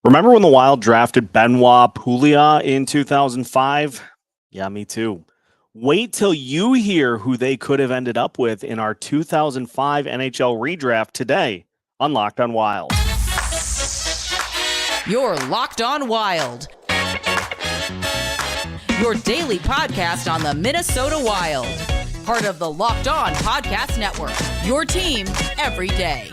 Remember when the Wild drafted Benoit Pouliot in 2005? Yeah, me too. Wait till you hear who they could have ended up with in our 2005 NHL redraft today on Locked on Wild. You're Locked on Wild, your daily podcast on the Minnesota Wild. Part of the Locked On Podcast Network, your team every day.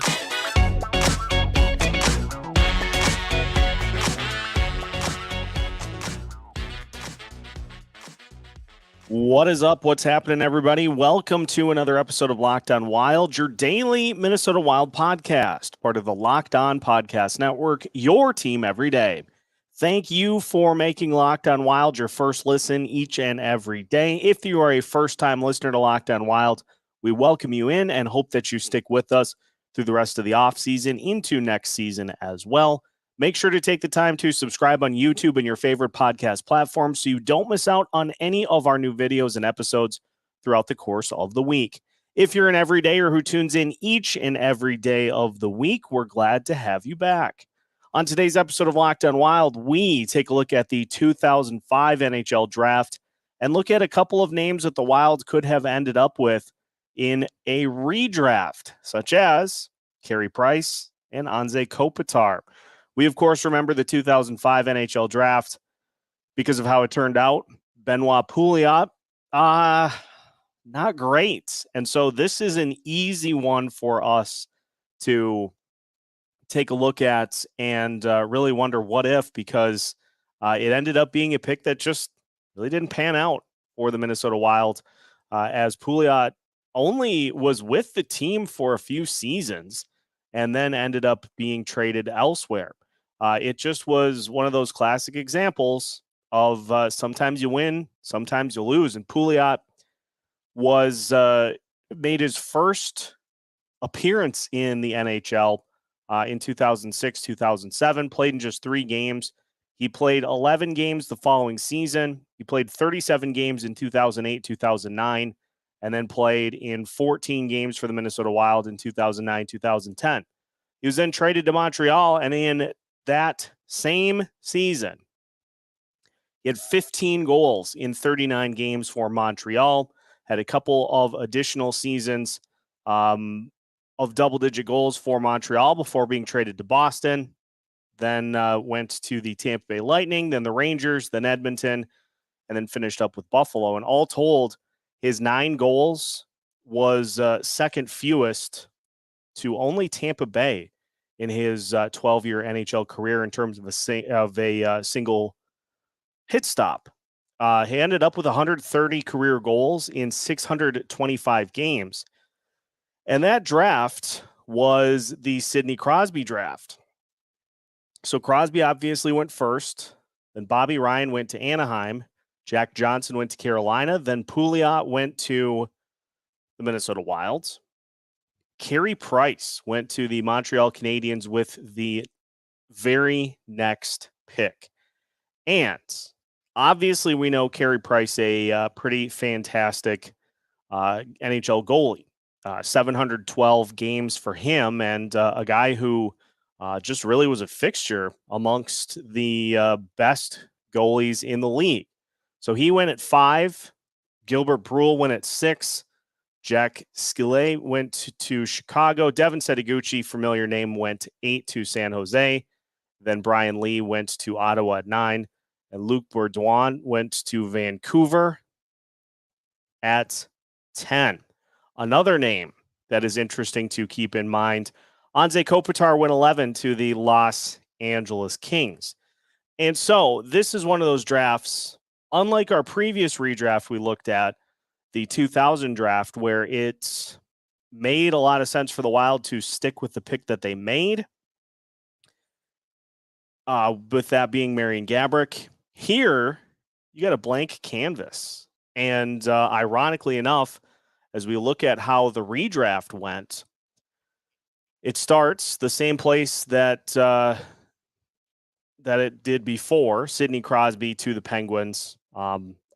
What is up? What's happening, everybody? Welcome to another episode of Locked on Wild, your daily Minnesota Wild podcast, part of the Locked On Podcast Network, your team every day. Thank you for making Locked on Wild your first listen each and every day. If you are a first-time listener to Locked on Wild, we welcome you in and hope that you stick with us through the rest of the offseason into next season as well. Make sure to take the time to subscribe on YouTube and your favorite podcast platform so you don't miss out on any of our new videos and episodes throughout the course of the week. If you're an everydayer who tunes in each and every day of the week, we're glad to have you back. On today's episode of Locked on Wild, we take a look at the 2005 NHL Draft and look at a couple of names that the Wild could have ended up with in a redraft, such as Carey Price and Anze Kopitar. We, of course, remember the 2005 NHL Draft because of how it turned out. Benoit Pouliot, not great. And so this is an easy one for us to take a look at and really wonder what if, because it ended up being a pick that just really didn't pan out for the Minnesota Wild, as Pouliot only was with the team for a few seasons and then ended up being traded elsewhere. It just was one of those classic examples of sometimes you win, sometimes you lose. And Pouliot was made his first appearance in the NHL in 2006, 2007, played in just 3 games. He played 11 games the following season. He played 37 games in 2008, 2009, and then played in 14 games for the Minnesota Wild in 2009, 2010. He was then traded to Montreal, and in that same season, he had 15 goals in 39 games for Montreal, had a couple of additional seasons of double-digit goals for Montreal before being traded to Boston, then went to the Tampa Bay Lightning, then the Rangers, then Edmonton, and then finished up with Buffalo. And all told, his 9 goals was second fewest to only Tampa Bay in his 12-year NHL career in terms of a single hit stop. He ended up with 130 career goals in 625 games. And that draft was the Sidney Crosby draft. So Crosby obviously went first. Then Bobby Ryan went to Anaheim. Jack Johnson went to Carolina. Then Pouliot went to the Minnesota Wild. Carey Price went to the Montreal Canadiens with the very next pick. And obviously we know Carey Price, a pretty fantastic NHL goalie. 712 games for him, and a guy who just really was a fixture amongst the best goalies in the league. So he went at 5. Gilbert Brule went at 6. Jack Skillet went to Chicago. Devin Setoguchi, familiar name, went 8 to San Jose. Then Brian Lee went to Ottawa at 9. And Luc Bourdouin went to Vancouver at 10. Another name that is interesting to keep in mind, Anze Kopitar went 11 to the Los Angeles Kings. And so this is one of those drafts, unlike our previous redraft we looked at, the 2000 draft, where it made a lot of sense for the Wild to stick with the pick that they made, with that being Marian Gaborik. Here, you got a blank canvas. And ironically enough, as we look at how the redraft went, it starts the same place that it did before. Sidney Crosby to the Penguins.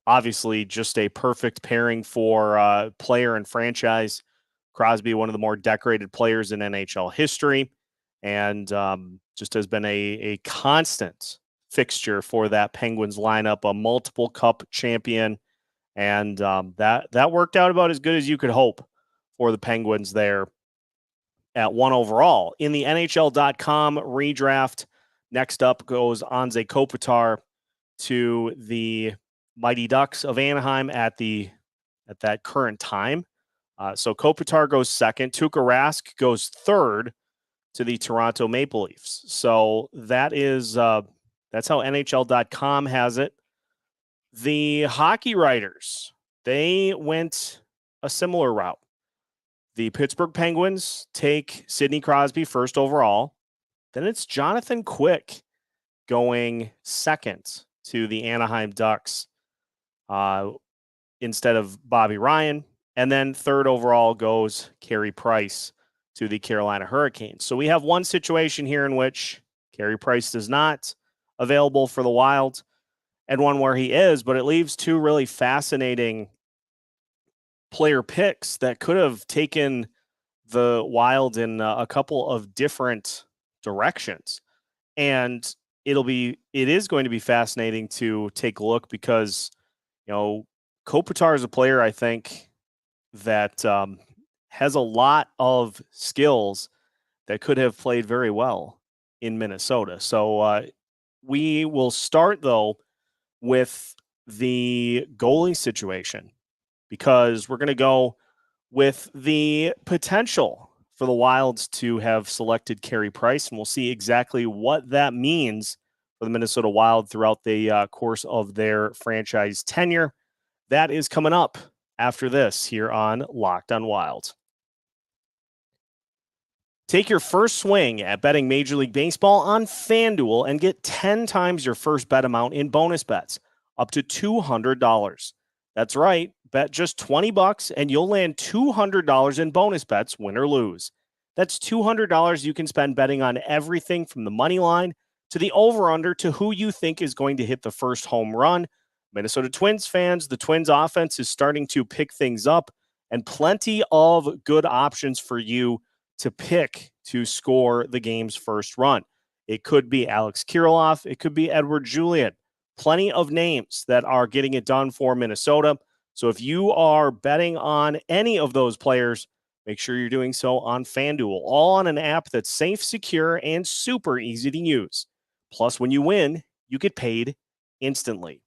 Obviously, just a perfect pairing for player and franchise. Crosby, one of the more decorated players in NHL history. and just has been a constant fixture for that Penguins lineup, a multiple cup champion. And that worked out about as good as you could hope for the Penguins there at 1 overall. In the NHL.com redraft, next up goes Anze Kopitar to the Mighty Ducks of Anaheim at that current time. So Kopitar goes second. Tuukka Rask goes third to the Toronto Maple Leafs. So that's how NHL.com has it. The hockey writers, they went a similar route. The Pittsburgh Penguins take Sidney Crosby first overall. Then it's Jonathan Quick going second to the Anaheim Ducks instead of Bobby Ryan. And then third overall goes Carey Price to the Carolina Hurricanes. So we have one situation here in which Carey Price is not available for the Wild, and one where he is, but it leaves two really fascinating player picks that could have taken the Wild in a couple of different directions. And it is going to be fascinating to take a look because, Kopitar is a player, I think, that has a lot of skills that could have played very well in Minnesota. So we will start, though, with the goalie situation, because we're going to go with the potential for the Wilds to have selected Carey Price, and we'll see exactly what that means for the Minnesota Wild throughout the course of their franchise tenure. That is coming up after this here on Locked on Wild. Take your first swing at betting Major League Baseball on FanDuel and get 10 times your first bet amount in bonus bets, up to $200. That's right. Bet just $20 and you'll land $200 in bonus bets, win or lose. That's $200 you can spend betting on everything from the money line to the over-under to who you think is going to hit the first home run. Minnesota Twins fans, the Twins offense is starting to pick things up, and plenty of good options for you to pick to score the game's first run. It could be Alex Kirill, it could be Edward Julien. Plenty of names that are getting it done for Minnesota. So if you are betting on any of those players, make sure you're doing so on FanDuel, all on an app that's safe, secure, and super easy to use. Plus, when you win, you get paid instantly.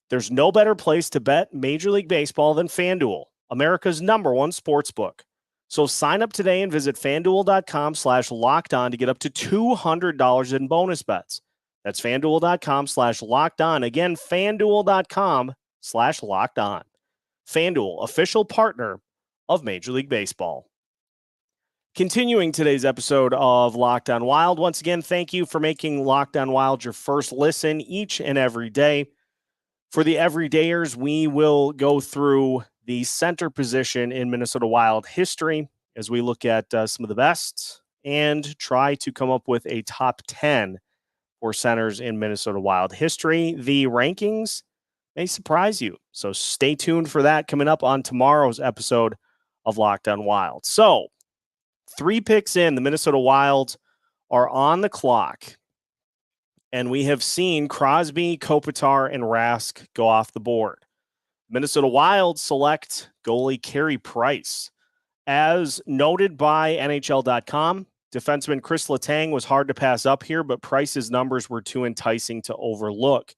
There's no better place to bet Major League Baseball than FanDuel, America's #1 sportsbook. So sign up today and visit FanDuel.com/lockedon to get up to $200 in bonus bets. That's FanDuel.com/lockedon. Again, FanDuel.com/lockedon. FanDuel, official partner of Major League Baseball. Continuing today's episode of Locked on Wild. Once again, thank you for making Locked on Wild your first listen each and every day. For the everydayers, we will go through the center position in Minnesota Wild history as we look at some of the best and try to come up with a top 10 for centers in Minnesota Wild history. The rankings may surprise you, so stay tuned for that coming up on tomorrow's episode of Locked on Wild. So 3 picks in, the Minnesota Wild are on the clock, and we have seen Crosby, Kopitar, and Rask go off the board. Minnesota Wild select goalie Carey Price. As noted by NHL.com, defenseman Chris Letang was hard to pass up here, but Price's numbers were too enticing to overlook.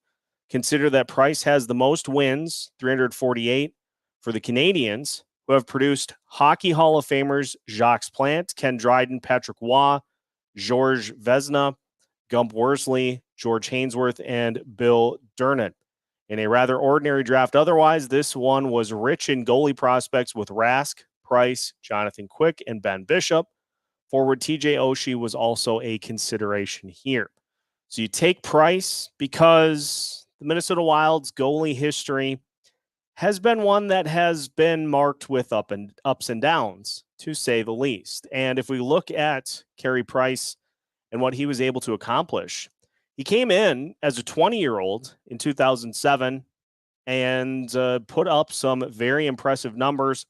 Consider that Price has the most wins, 348, for the Canadiens, who have produced Hockey Hall of Famers Jacques Plante, Ken Dryden, Patrick Waugh, Georges Vezina, Gump Worsley, George Hainsworth, and Bill Durnan. In a rather ordinary draft otherwise, this one was rich in goalie prospects with Rask, Price, Jonathan Quick, and Ben Bishop. Forward TJ Oshie was also a consideration here. So you take Price because the Minnesota Wild's goalie history has been one that has been marked with ups and downs, to say the least. And if we look at Carey Price and what he was able to accomplish, he came in as a 20-year-old in 2007 and put up some very impressive numbers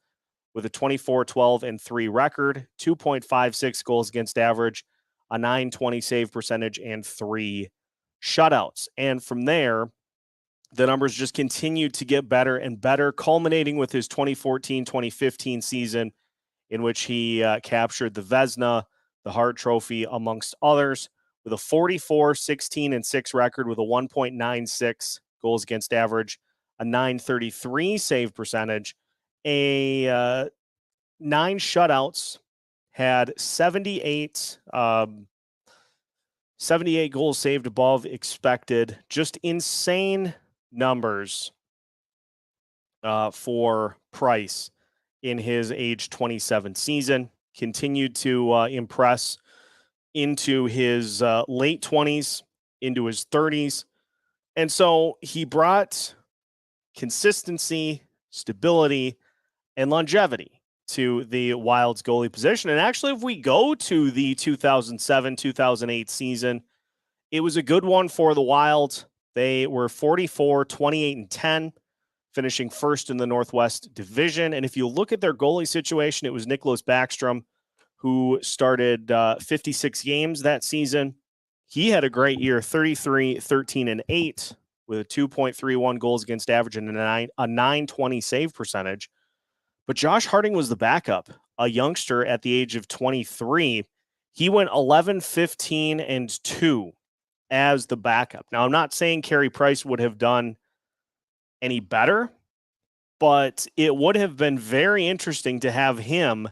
with a 24-12-3 record, 2.56 goals against average, a .920 save percentage, and 3 shutouts. And from there, the numbers just continued to get better and better, culminating with his 2014-2015 season, in which he captured the Vezina, the Hart Trophy, amongst others, with a 44, 16, and 6 record with a 1.96 goals against average, a .933 save percentage, a 9 shutouts, had 78 goals saved above expected. Just insane numbers for Price in his age 27 season. Continued to impress into his late 20s, into his 30s. And so he brought consistency, stability, and longevity to the Wild's goalie position. And actually, if we go to the 2007-2008 season, it was a good one for the Wild. They were 44, 28, and 10, finishing first in the Northwest Division. And if you look at their goalie situation, it was Nicklas Backstrom, who started 56 games that season. He had a great year, 33, 13, and 8, with a 2.31 goals against average and a .920 save percentage. But Josh Harding was the backup, a youngster at the age of 23. He went 11, 15, and 2 as the backup. Now, I'm not saying Carey Price would have done any better, but it would have been very interesting to have him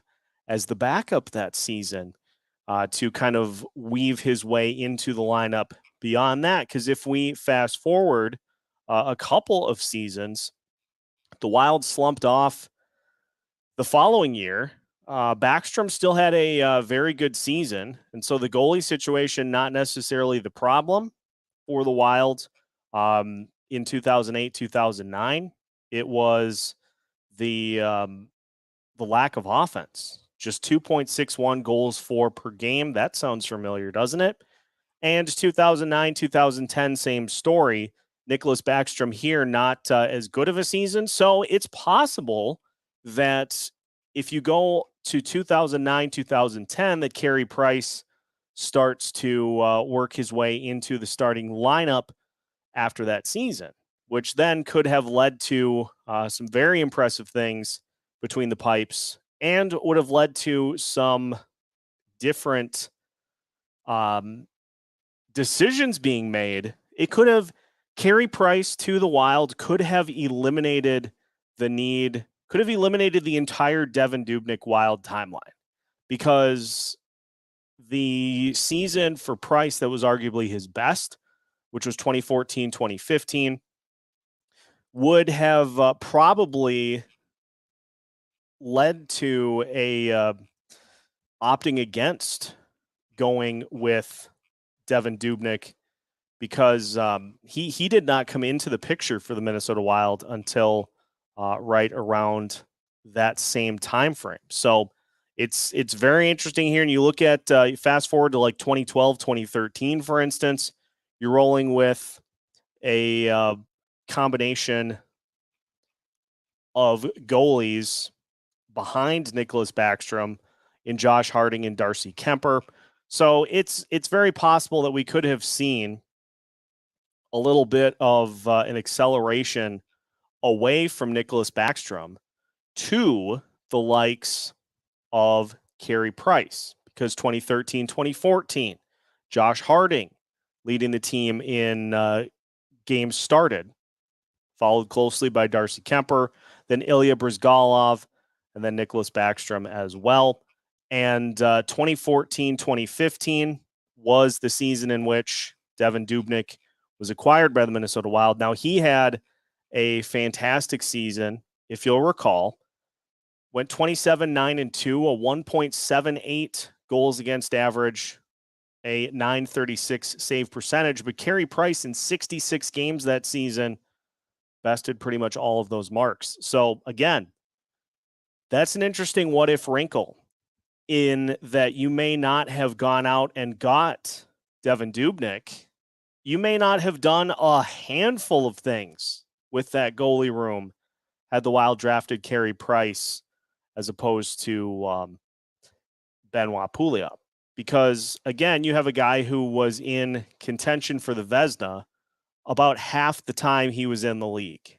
as the backup that season to kind of weave his way into the lineup beyond that. Because if we fast forward a couple of seasons, the Wild slumped off the following year. Backstrom still had a very good season, and so the goalie situation not necessarily the problem for the Wild in 2008, 2009. It was the lack of offense. Just 2.61 goals for per game. That sounds familiar, doesn't it? And 2009, 2010, same story. Nicklas Backstrom here, not as good of a season. So it's possible that if you go to 2009, 2010, that Carey Price starts to work his way into the starting lineup after that season, which then could have led to some very impressive things between the pipes and would have led to some different decisions being made. It could have, Carey Price to the Wild could have eliminated the need, could have eliminated the entire Devan Dubnyk Wild timeline, because the season for Price that was arguably his best, which was 2014, 2015, would have probably led to a opting against going with Devan Dubnyk, because he did not come into the picture for the Minnesota Wild until right around that same time frame. So it's very interesting here. And you look at fast forward to like 2012, 2013, for instance, you're rolling with a combination of goalies behind Nicklas Backstrom in Josh Harding and Darcy Kemper. So it's very possible that we could have seen a little bit of an acceleration away from Nicklas Backstrom to the likes of Carey Price, because 2013, 2014, Josh Harding leading the team in games started, followed closely by Darcy Kemper, then Ilya Bryzgalov, and then Nicklas Backstrom as well. And 2014, 2015 was the season in which Devan Dubnyk was acquired by the Minnesota Wild. Now, he had a fantastic season, if you'll recall. Went 27, 9, and 2, a 1.78 goals against average, a .936 save percentage. But Carey Price in 66 games that season bested pretty much all of those marks. So again, that's an interesting what-if wrinkle, in that you may not have gone out and got Devan Dubnyk. You may not have done a handful of things with that goalie room had the Wild drafted Carey Price as opposed to Benoit Pouliot. because, again, you have a guy who was in contention for the Vezina about half the time he was in the league,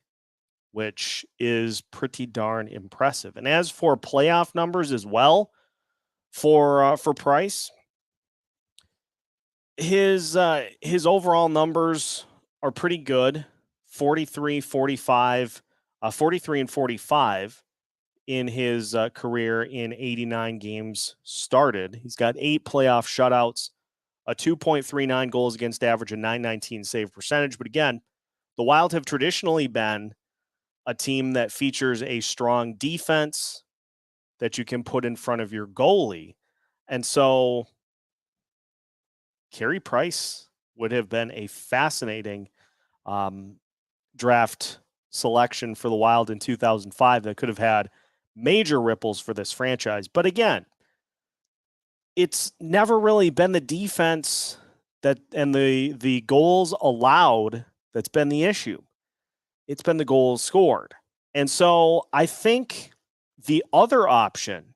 which is pretty darn impressive. And as for playoff numbers as well, for Price, his overall numbers are pretty good. 43, 45, 43 and 45 in his career in 89 games started. He's got 8 playoff shutouts, a 2.39 goals against average, a 919 save percentage. But again, the Wild have traditionally been a team that features a strong defense that you can put in front of your goalie. And so Carey Price would have been a fascinating draft selection for the Wild in 2005 that could have had major ripples for this franchise. But again, it's never really been the defense that and the goals allowed that's been the issue. It's been the goals scored. And so I think the other option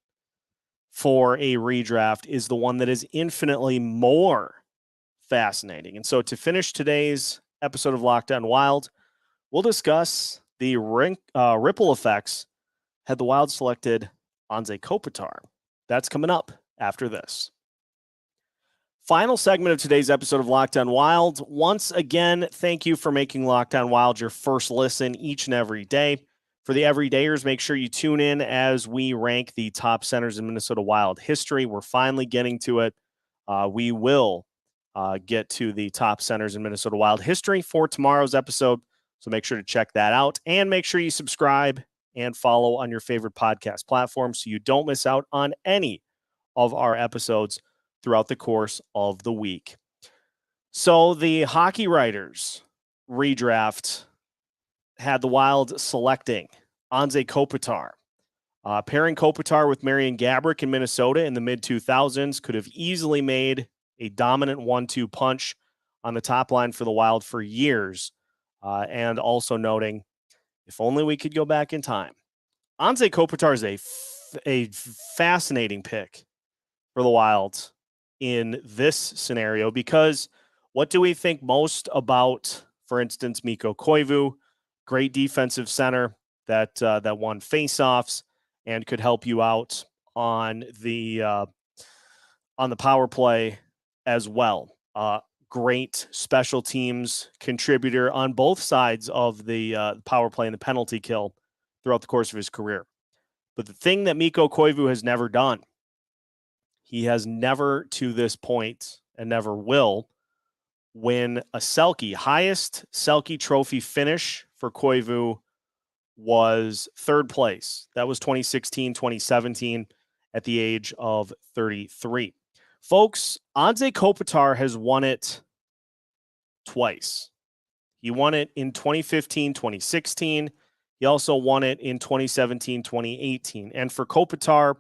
for a redraft is the one that is infinitely more fascinating. And so to finish today's episode of Locked On Wild, we'll discuss the ripple effects had the Wild selected Anze Kopitar. That's coming up after this. Final segment of today's episode of Locked On Wild. Once again, thank you for making Locked On Wild your first listen each and every day. For the everydayers, make sure you tune in as we rank the top centers in Minnesota Wild history. We're finally getting to it. We will get to the top centers in Minnesota Wild history for tomorrow's episode. So make sure to check that out and make sure you subscribe and follow on your favorite podcast platform so you don't miss out on any of our episodes throughout the course of the week. So the Hockey Writers redraft had the Wild selecting Anze Kopitar. Pairing Kopitar with Marian Gaborik in Minnesota in the mid-2000s could have easily made a dominant 1-2 punch on the top line for the Wild for years. And also noting, if only we could go back in time. Anze Kopitar is a fascinating pick for the Wild in this scenario because what do we think most about, for instance, Mikko Koivu, great defensive center that won faceoffs and could help you out on the power play as well. Great special teams contributor on both sides of the power play and the penalty kill throughout the course of his career. But the thing that Mikko Koivu has never done, he has never to this point and never will win a Selke. Highest Selke trophy finish for Koivu was third place. That was 2016, 2017 at the age of 33. Folks, Anze Kopitar has won it twice. He won it in 2015, 2016. He also won it in 2017, 2018. And for Kopitar,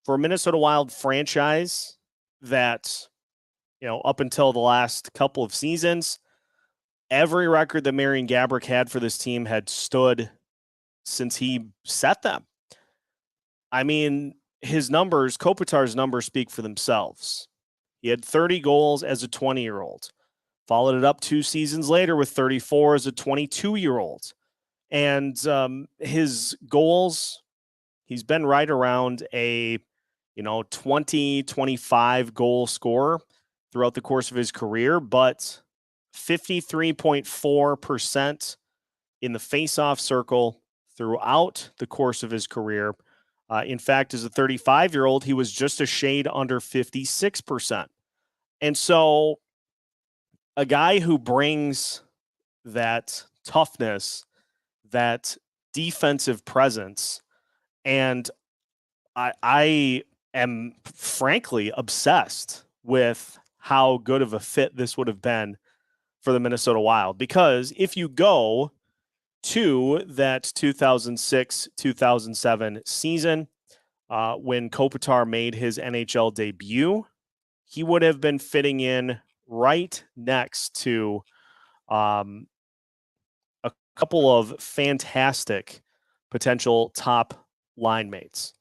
for a Minnesota Wild franchise that, up until the last couple of seasons, every record that Marian Gaborik had for this team had stood since he set them. I mean, Kopitar's numbers speak for themselves. He had 30 goals as a 20-year-old. Followed it up 2 seasons later with 34 as a 22-year-old. And his goals, he's been right around a 20, 25 goal scorer throughout the course of his career, but 53.4% in the faceoff circle throughout the course of his career. In fact, as a 35-year-old, he was just a shade under 56%. And so a guy who brings that toughness, that defensive presence, and I am frankly obsessed with how good of a fit this would have been for the Minnesota Wild. Because if you go to that 2006-2007 season, when Kopitar made his NHL debut, he would have been fitting in right next to a couple of fantastic potential top line mates.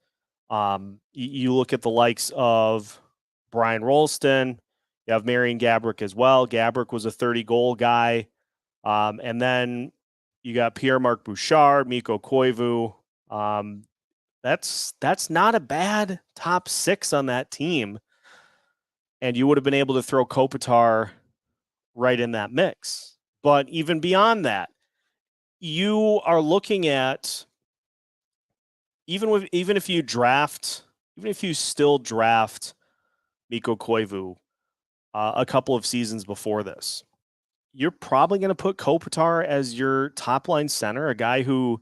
You look at the likes of Brian Rolston. You have Marian Gaborik as well. Gaborik was a 30-goal guy. And then you got Pierre-Marc Bouchard, Mikko Koivu. That's not a bad top 6 on that team. And you would have been able to throw Kopitar right in that mix. But even beyond that, you are looking at even if you still draft Mikko Koivu a couple of seasons before this, you're probably going to put Kopitar as your top line center, a guy who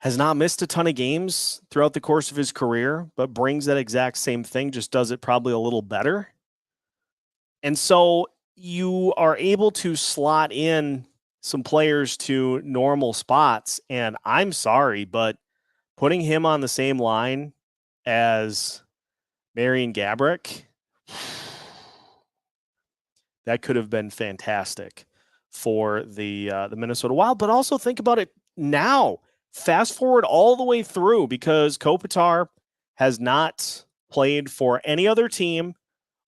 has not missed a ton of games throughout the course of his career, but brings that exact same thing, just does it probably a little better. And so you are able to slot in some players to normal spots. And I'm sorry, but putting him on the same line as Marian Gaborik, that could have been fantastic for the Minnesota Wild. But also think about it now. Fast forward all the way through, because Kopitar has not played for any other team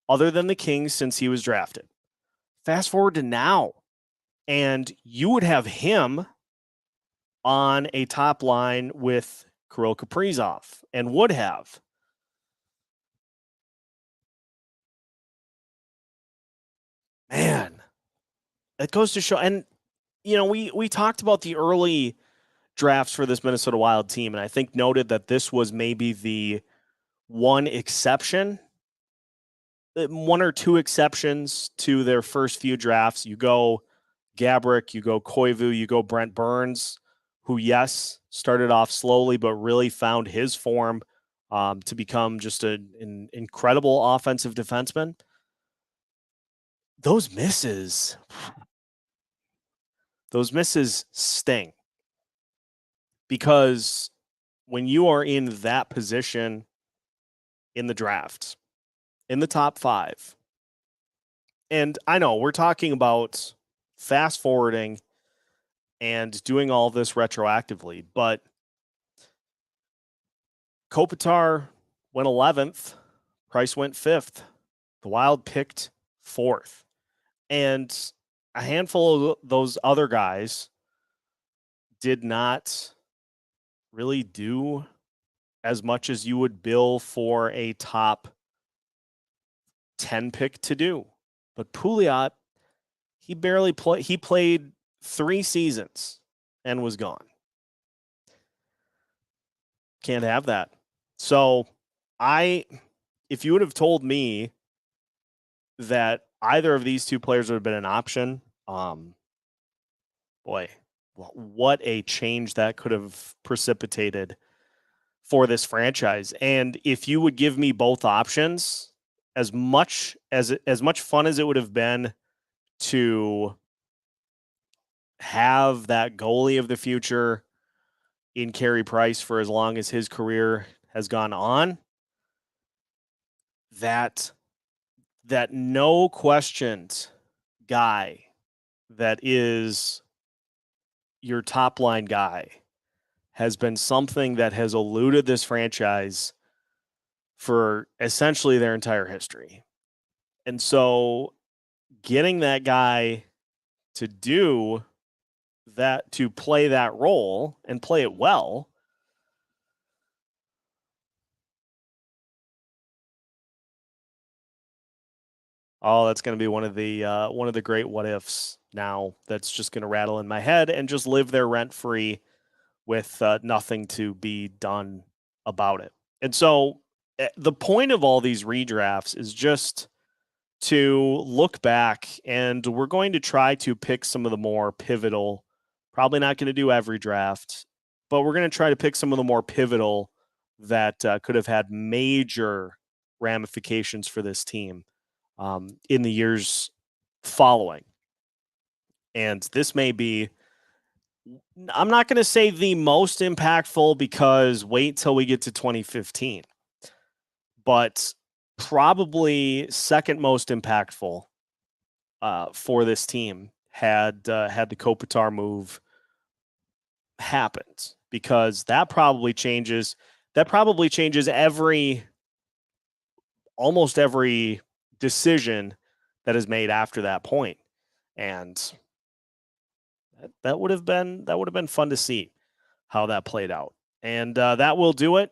other than the Kings since he was drafted. Fast forward to now, and you would have him on a top line with Kirill Kaprizov, and would have. Man, it goes to show. And, we talked about the early drafts for this Minnesota Wild team, and I think noted that this was maybe the one or two exceptions to their first few drafts. You go Gaborik, you go Koivu, you go Brent Burns, who, yes, started off slowly, but really found his form to become just an incredible offensive defenseman. Those misses sting, because when you are in that position in the draft, in the top 5, and I know we're talking about fast forwarding and doing all this retroactively, but Kopitar went 11th, Price went 5th, the Wild picked 4th, and a handful of those other guys did not really do as much as you would bill for a top 10 pick to do. But Pouliot, he barely played. He played 3 seasons and was gone. Can't have that. So if you would have told me that either of these two players would have been an option, boy, what a change that could have precipitated for this franchise. And if you would give me both options, as much fun as it would have been to have that goalie of the future in Carey Price for as long as his career has gone on, that no questions guy that is your top line guy has been something that has eluded this franchise for essentially their entire history. And so getting that guy to do that, to play that role and play it well, that's going to be one of the great what ifs now that's just going to rattle in my head and just live there rent free with nothing to be done about it. And so the point of all these redrafts is just to look back, and we're going to try to pick some of the more pivotal, probably not going to do every draft, but we're going to try to pick some of the more pivotal that could have had major ramifications for this team in the years following. And this may be, I'm not going to say the most impactful, because wait till we get to 2015, but probably second most impactful for this team had the Kopitar move happened, because that probably changes every almost every decision that is made after that point. And that would have been fun to see how that played out. And that will do it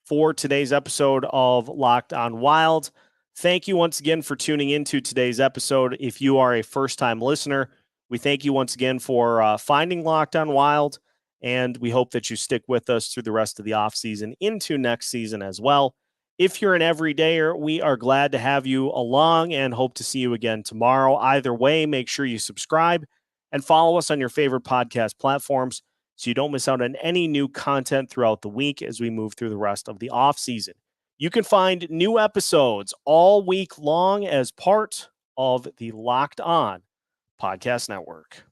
for today's episode of Locked on Wild. Thank you once again for tuning into today's episode. If you are a first-time listener, we thank you once again for finding Locked on Wild, and we hope that you stick with us through the rest of the offseason into next season as well. If you're an everydayer, we are glad to have you along and hope to see you again tomorrow. Either way, make sure you subscribe and follow us on your favorite podcast platforms so you don't miss out on any new content throughout the week as we move through the rest of the offseason. You can find new episodes all week long as part of the Locked On Podcast Network.